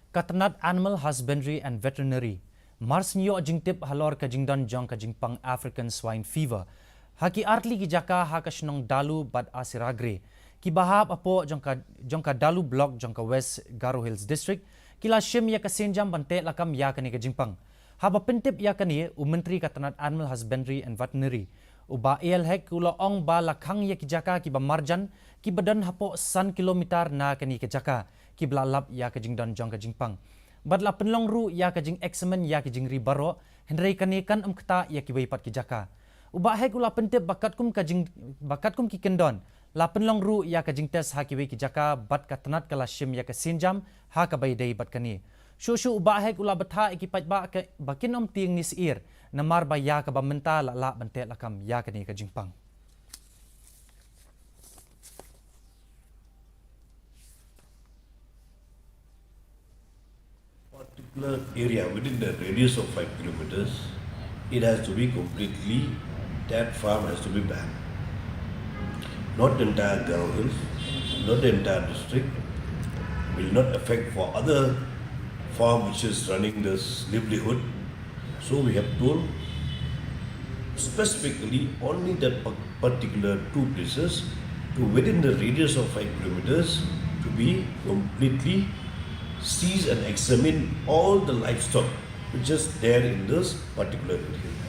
Katanat Animal Husbandry and Veterinary, Mars Nyo Jingtip Halor Kajingdan Jong Jingpang African Swine Fever. Haki artli ki Jaka hakashnong dalu bad asiragre. Ki bahab apo jongka dalu block jongka West Garo Hills District. Kila shim ya kasenjam bante lakam ya kani ka Jingpang. Haba pentip ya kani Menteri Katanat Animal Husbandry and Veterinary. Uba hek kula ong ba lakhang ya ki Jaka ki ba marjan ki badan hapo 1 kilometer na kani ka Jaka. Ki blalap ya ka Jingdan jong ka Jingpang. Badla penlong ru ya ka Jing examen ya ki Kynrei baro Kynrei kanikan kata ya ki baipat ki Jaka. Uba hek ula pentip bakat kum ki kendon. La penlong ru ya ka Jing tes ha ki ki Jaka bat katanat kala shim ya ka sinjam ha ka bai dei bat kani. Shushu uba hek ula batha ikipat ba bakin ting ni sir namar ba ya ka ba menta la bante lakam ya kani ka Jingpang. Particular area within the radius of 5 kilometers, it has to be completely, that farm has to be banned. Not the entire Garo Hills, not the entire district, will not affect for other farm which is running this livelihood. So we have told specifically only that particular two places to within the radius of 5 kilometers to be completely seize and examine all the livestock which is there in this particular area.